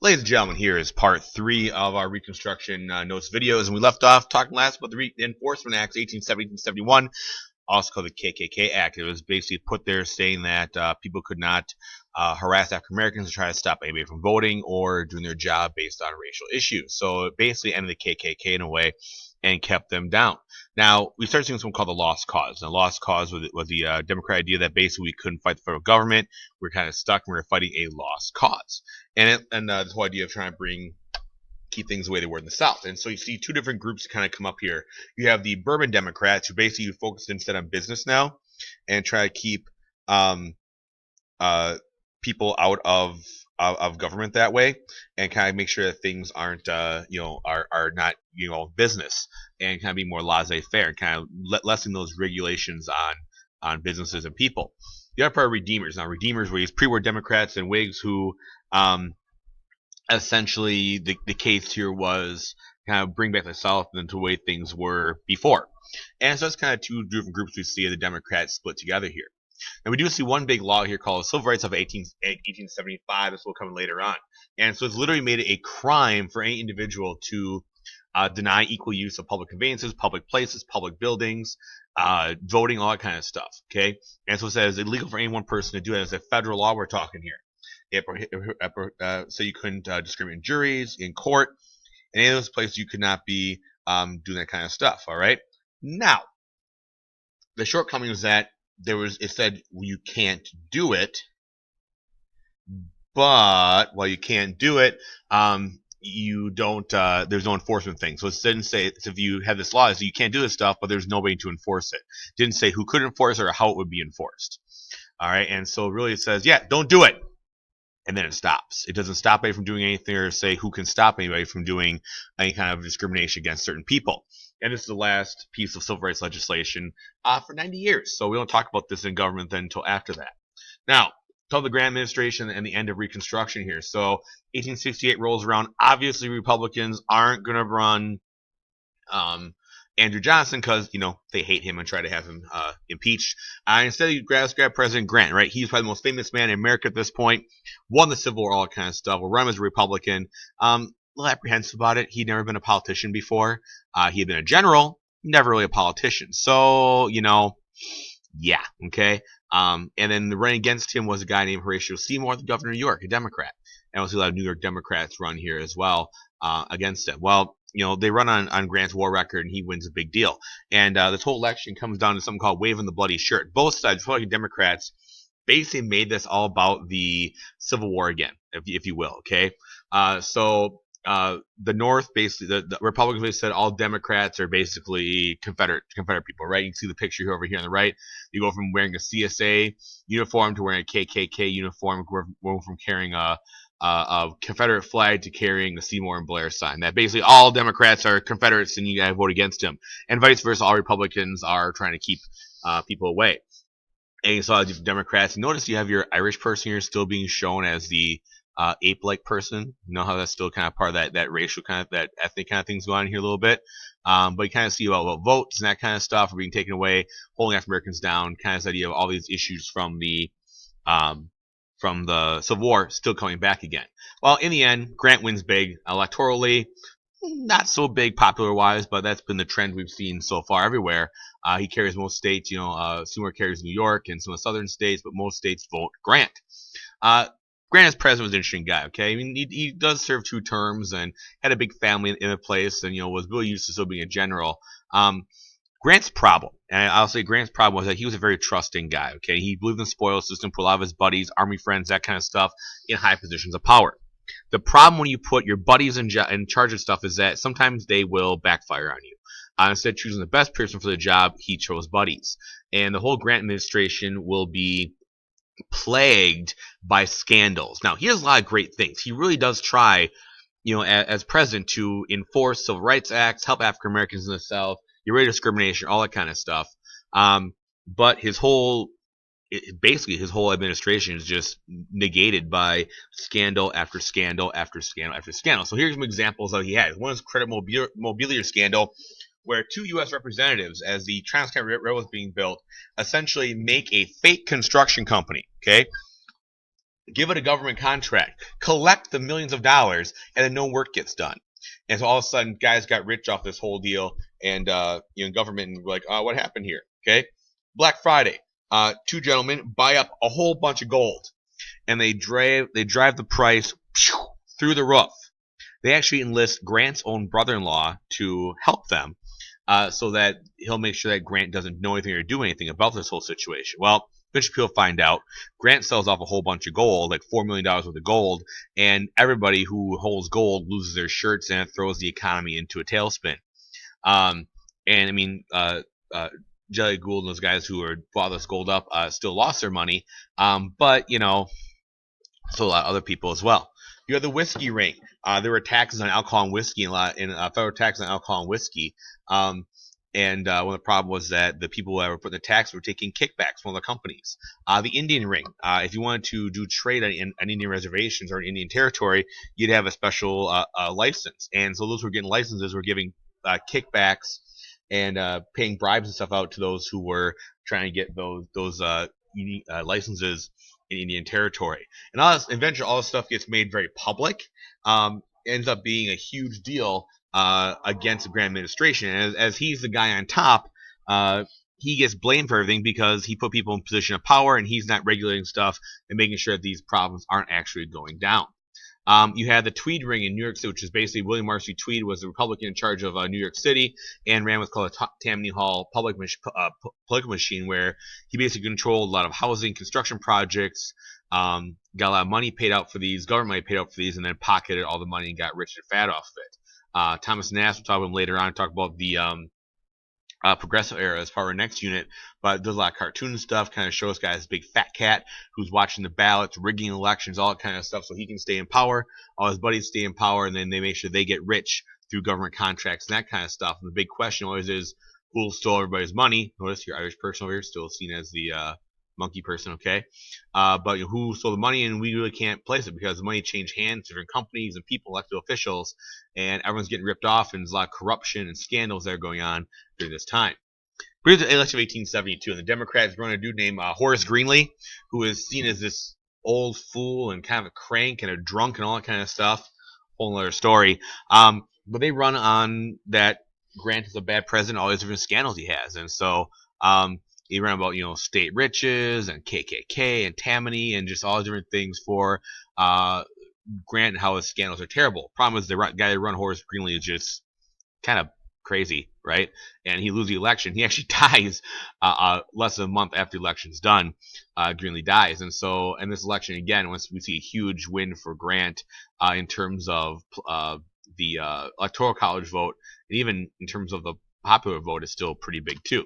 Ladies and gentlemen, here is part 3 of our Reconstruction notes videos, and we left off talking last about the Enforcement Acts 1870-1871, also called the KKK Act. It was basically put there saying that people could not harass African Americans and try to stop anybody from voting or doing their job based on racial issues. So it basically ended the KKK in a way and kept them down. Now, we started seeing something called the lost cause. Now, lost cause was the Democrat idea that basically we couldn't fight the federal government. We were kind of stuck and we were fighting a lost cause. And this whole idea of trying to keep things the way they were in the South. And so you see two different groups kind of come up here. You have the Bourbon Democrats, who basically focus instead on business now and try to keep people out of government that way, and kind of make sure that things aren't are not business, and kind of be more laissez-faire and kind of lessen those regulations on businesses and people. The other part are Redeemers. Now, Redeemers were these pre-war Democrats and Whigs who essentially the case here was kind of bring back the South into the way things were before. And so that's kind of two different groups we see the Democrats split together here. And we do see one big law here called the Civil Rights of 1875. This will come later on. And so it's literally made it a crime for any individual to deny equal use of public conveyances, public places, public buildings, voting, all that kind of stuff. Okay? And so it says it's illegal for any one person to do it. It's a federal law we're talking here. So you couldn't discriminate in juries, in court, in any of those places you could not be doing that kind of stuff. All right? Now, the shortcoming was that it said you can't do it, but while you can't do it, you don't. There's no enforcement thing. So it didn't say if you have this law, so you can't do this stuff, but there's nobody to enforce it. It didn't say who could enforce it or how it would be enforced. All right, and so really it says, yeah, don't do it, and then it stops. It doesn't stop anybody from doing anything or say who can stop anybody from doing any kind of discrimination against certain people. And this is the last piece of civil rights legislation for 90 years. So we don't talk about this in government then until after that. Now, until the Grant administration and the end of Reconstruction here. So 1868 rolls around. Obviously, Republicans aren't going to run Andrew Johnson because, they hate him and try to have him impeached. Instead, he grab President Grant, right? He's probably the most famous man in America at this point. Won the Civil War, all that kind of stuff. Will run as a Republican. A little apprehensive about it. He'd never been a politician before. He had been a general, never really a politician. So, yeah, okay. And then the running against him was a guy named Horatio Seymour, the governor of New York, a Democrat. And we'll see a lot of New York Democrats run here as well against him. Well, they run on Grant's war record, and he wins a big deal. And this whole election comes down to something called waving the bloody shirt. Both sides, Republican Democrats, basically made this all about the Civil War again, if you will, okay? The North, basically, the Republicans said all Democrats are basically Confederate people, right? You can see the picture here over here on the right. You go from wearing a CSA uniform to wearing a KKK uniform, going from carrying a Confederate flag to carrying the Seymour and Blair sign. That basically all Democrats are Confederates and you gotta vote against them. And vice versa, all Republicans are trying to keep people away. And you saw Democrats. Notice you have your Irish person here still being shown as the ape-like person. You know how that's still kind of part of that racial kind of, that ethnic kind of things going on here a little bit. But you kind of see about votes and that kind of stuff are being taken away, holding African Americans down, kind of this idea of all these issues from the Civil War still coming back again. Well, in the end, Grant wins big electorally. Not so big popular-wise, but that's been the trend we've seen so far everywhere. He carries most states. Seymour carries New York and some of the southern states, but most states vote Grant. Grant as president was an interesting guy, okay? I mean, he does serve 2 terms and had a big family in a place and, was really used to still being a general. Grant's problem, and I'll say Grant's problem was that he was a very trusting guy, okay? He believed in the spoil system, put a lot of his buddies, army friends, that kind of stuff in high positions of power. The problem when you put your buddies in charge of stuff is that sometimes they will backfire on you. Instead of choosing the best person for the job, he chose buddies. And the whole Grant administration will be plagued by scandals. Now, he does a lot of great things. He really does try, as president, to enforce civil rights acts, help African Americans in the South, get rid of discrimination, all that kind of stuff. But his whole administration is just negated by scandal after scandal after scandal after scandal. So here's some examples that he had. One is credit mobilier scandal, where 2 U.S. representatives, as the Trans-Canada Railroad was being built, essentially make a fake construction company, okay? give it a government contract, collect the millions of dollars, and then no work gets done. And so all of a sudden, guys got rich off this whole deal, and government were like, "Oh, what happened here?" Okay, Black Friday, two gentlemen buy up a whole bunch of gold, and they drive the price through the roof. They actually enlist Grant's own brother-in-law to help them, so that he'll make sure that Grant doesn't know anything or do anything about this whole situation. Well, eventually people find out. Grant sells off a whole bunch of gold, like $4 million worth of gold, and everybody who holds gold loses their shirts, and it throws the economy into a tailspin. Um, and I mean, Jelly Gould and those guys who are bought this gold up still lost their money, but so a lot of other people as well. You have the whiskey ring. There were taxes on alcohol and whiskey, federal taxes on alcohol and whiskey. Um, and one of the problem was that the people that were putting the tax were taking kickbacks from the companies. The Indian ring. If you wanted to do trade on Indian reservations or in Indian territory, you'd have a special license. And so those who were getting licenses were giving kickbacks and paying bribes and stuff out to those who were trying to get those licenses in Indian territory. And eventually all this stuff gets made very public. Ends up being a huge deal against the Grant administration. And as he's the guy on top, he gets blamed for everything because he put people in position of power and he's not regulating stuff and making sure that these problems aren't actually going down. You had the Tweed ring in New York City, which is basically William Marcy Tweed was the Republican in charge of New York City and ran what's called a Tammany Hall political machine, where he basically controlled a lot of housing, construction projects, got a lot of money paid out for these, government money paid out for these, and then pocketed all the money and got rich and fat off of it. Thomas Nass, we'll talk about him later on, talk about the progressive era as part of our next unit, but does a lot of cartoon stuff, kind of shows guys big fat cat who's watching the ballots, rigging elections, all that kind of stuff so he can stay in power, all his buddies stay in power, and then they make sure they get rich through government contracts and that kind of stuff. And the big question always is, who'll steal everybody's money? Notice your Irish person over here still seen as the monkey person, okay? But who stole the money, and we really can't place it because the money changed hands to different companies and people, elected officials, and everyone's getting ripped off, and there's a lot of corruption and scandals that are going on during this time. Here's the election of 1872, and the Democrats run a dude named Horace Greeley, who is seen as this old fool and kind of a crank and a drunk and all that kind of stuff. Whole other story. But they run on that Grant is a bad president, all these different scandals he has, and so he ran about state riches and KKK and Tammany and just all the different things for Grant and how his scandals are terrible. Problem is the guy that run Horace Greeley is just kind of crazy, right? And he loses the election. He actually dies less than a month after the election's done. Greeley dies, and so in this election again, once we see a huge win for Grant in terms of the electoral college vote, and even in terms of the popular vote, is still pretty big too.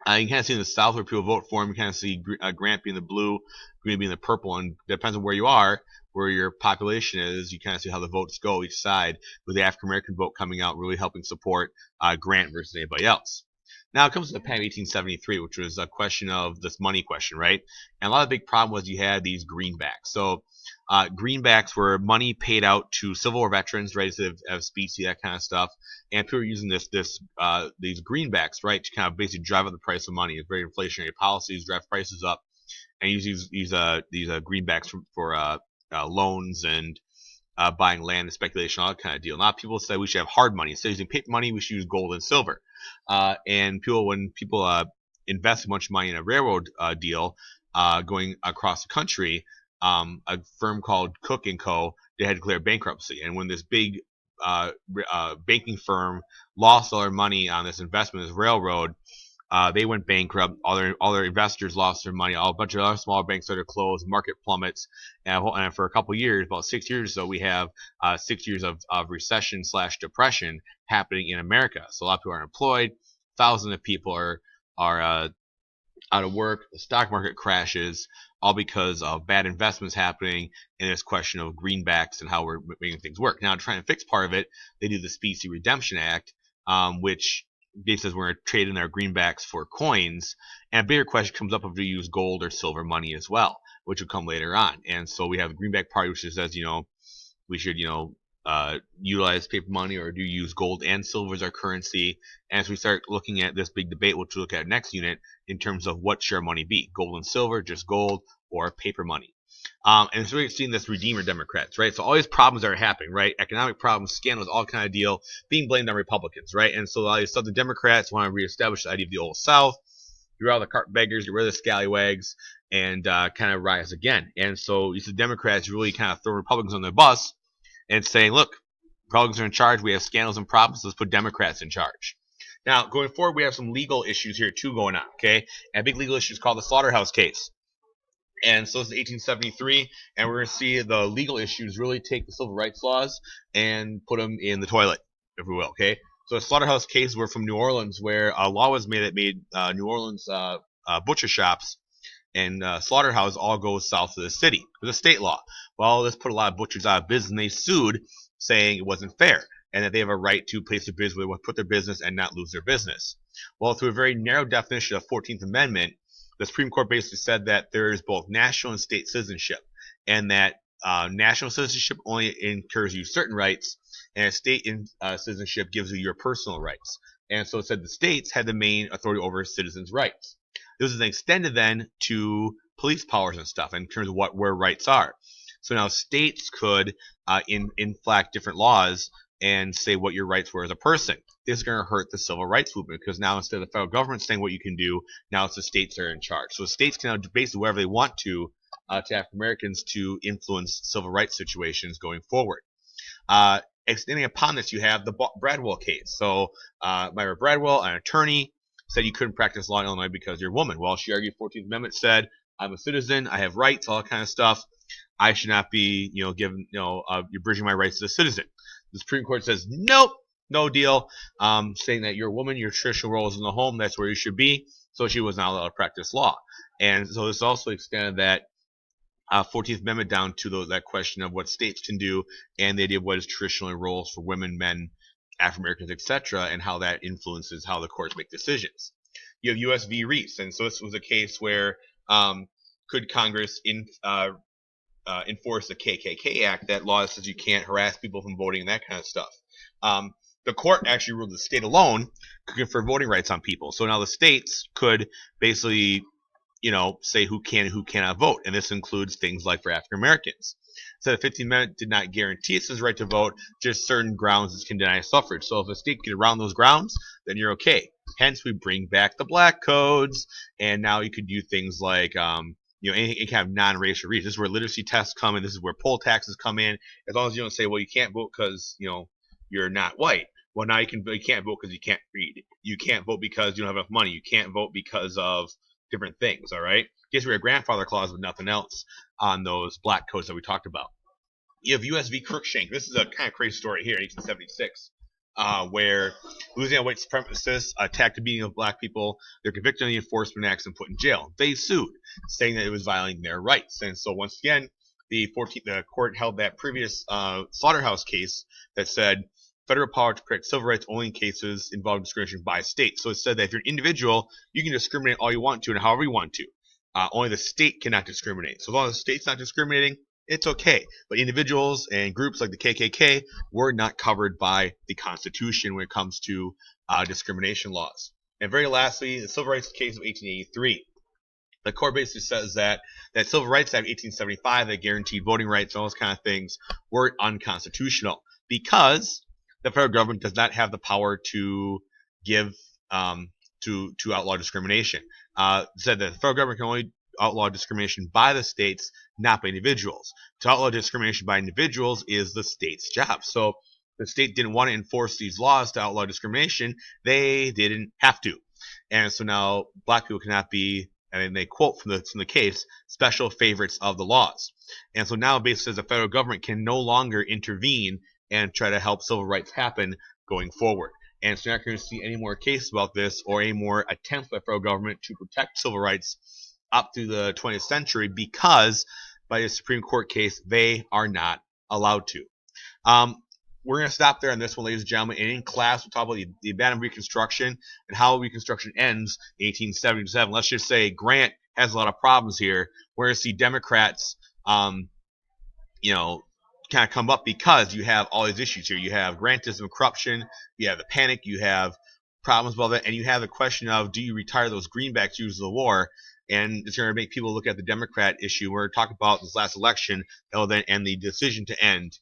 You kind of see in the South where people vote for him, you kind of see Grant being the blue, Greeley being the purple, and it depends on where you are, where your population is, you kind of see how the votes go each side, with the African American vote coming out really helping support Grant versus anybody else. Now it comes to the PAM 1873, which was a question of this money question, right? And a lot of the big problem was you had these greenbacks. So greenbacks were money paid out to Civil War veterans, right, to have specie, that kind of stuff. And people were using these greenbacks, right, to kind of basically drive up the price of money. It's very inflationary policies, drive prices up, and use these greenbacks for loans and buying land and speculation, all that kind of deal. A lot of people say we should have hard money. Instead of using paper money, we should use gold and silver. And when people invest a bunch of money in a railroad deal going across the country, a firm called Cook & Co., they had declared bankruptcy. And when this big banking firm lost all their money on this investment, this railroad, they went bankrupt. All their investors lost their money. A bunch of other smaller banks started to close. Market plummets. And for a couple years, about 6 years or so, we have 6 years of recession/depression happening in America. So a lot of people are unemployed. Thousands of people are out of work. The stock market crashes, all because of bad investments happening and this question of greenbacks and how we're making things work. Now, to try and fix part of it, they do the Specie Redemption Act, which basically says we're going to trade in our greenbacks for coins. And a bigger question comes up if we use gold or silver money as well, which will come later on. And so we have the Greenback Party, which says, we should, utilize paper money, or do use gold and silver as our currency. And as we start looking at this big debate, which we'll look at next unit, in terms of what should our money be, gold and silver, just gold, or paper money. And it's really seeing this redeemer Democrats, right? So all these problems are happening, right? Economic problems, scandals, all kind of deal being blamed on Republicans, right? And so a lot of these Southern Democrats want to reestablish the idea of the old South, get rid of all the carpetbaggers, get rid of the scallywags, and kind of rise again. And so you see Democrats really kind of throw Republicans on the bus and saying, look, Republicans are in charge. We have scandals and problems. Let's put Democrats in charge. Now, going forward, we have some legal issues here, too, going on, okay? And a big legal issue is called the Slaughterhouse case. And so this is 1873, and we're going to see the legal issues really take the civil rights laws and put them in the toilet, if we will, okay? So the Slaughterhouse case were from New Orleans, where a law was made that made New Orleans butcher shops and slaughterhouse all go south of the city. It was a state law. Well, this put a lot of butchers out of business, and they sued, saying it wasn't fair, and that they have a right to place their business where they want to put their business and not lose their business. Well, through a very narrow definition of the 14th Amendment, the Supreme Court basically said that there is both national and state citizenship, and that national citizenship only incurs you certain rights, and state citizenship gives you your personal rights. And so it said the states had the main authority over citizens' rights. This is extended then to police powers and stuff in terms of where rights are. So now states could inflict different laws and say what your rights were as a person. This is going to hurt the civil rights movement, because now instead of the federal government saying what you can do, now it's the states that are in charge. So the states can now basically whatever they want to African Americans to influence civil rights situations going forward. Extending upon this, you have the Bradwell case. So Myra Bradwell, an attorney, said you couldn't practice law in Illinois because you're a woman. Well, she argued 14th Amendment said, I'm a citizen, I have rights, all that kind of stuff. I should not be, given, you're bridging my rights as a citizen. The Supreme Court says, nope, no deal, saying that you're a woman, your traditional role is in the home, that's where you should be. So she was not allowed to practice law. And so this also extended that 14th Amendment down to that question of what states can do, and the idea of what is traditionally roles for women, men, African Americans, etc., and how that influences how the courts make decisions. You have U.S. v. Reese, and so this was a case where could Congress enforce the KKK Act, that law that says you can't harass people from voting and that kind of stuff. The court actually ruled the state alone could confer voting rights on people. So now the states could basically, say who can and who cannot vote, and this includes things like for African Americans. So the 15th Amendment did not guarantee it's his right to vote, just certain grounds it can deny suffrage. So if a state can get around those grounds, then you're okay. Hence, we bring back the black codes, and now you could do things like, any kind of non-racial reasons. This is where literacy tests come in. This is where poll taxes come in. As long as you don't say, well, you can't vote because, you're not white. Well, now you can't vote because you can't read. You can't vote because you don't have enough money. You can't vote because of different things, all right? Guess we have a grandfather clause with nothing else on those black codes that we talked about. You have U.S. v. Cruikshank. This is a kind of crazy story here in 1876, where Louisiana white supremacists attacked a meeting of black people. They're convicted of the enforcement acts and put in jail. They sued, saying that it was violating their rights. And so once again, the court held that previous slaughterhouse case that said federal power to protect civil rights only in cases involving discrimination by state. So it said that if you're an individual, you can discriminate all you want to and however you want to. Only the state cannot discriminate. So as long as the state's not discriminating, it's okay. But individuals and groups like the KKK were not covered by the Constitution when it comes to discrimination laws. And very lastly, the Civil Rights case of 1883. The court basically says that Civil Rights Act of 1875 that guaranteed voting rights and all those kind of things were unconstitutional because the federal government does not have the power to give to outlaw discrimination. Said that the federal government can only outlaw discrimination by the states, not by individuals. To outlaw discrimination by individuals is the state's job. So the state didn't want to enforce these laws to outlaw discrimination. They didn't have to. And so now black people cannot be, and they quote from the case, special favorites of the laws. And so now basically says the federal government can no longer intervene and try to help civil rights happen going forward. And so you're not going to see any more cases about this or any more attempts by the federal government to protect civil rights up through the 20th century because by the Supreme Court case, they are not allowed to. We're going to stop there on this one, ladies and gentlemen. And in class, we'll talk about the abandoned Reconstruction and how Reconstruction ends in 1877. Let's just say Grant has a lot of problems here. We're going to see Democrats, kind of come up because you have all these issues here. You have grantism, corruption, you have the panic, you have problems about that, and you have the question of do you retire those greenbacks used in the war? and it's going to make people look at the Democrat issue. We're talking about this last election, and the decision to end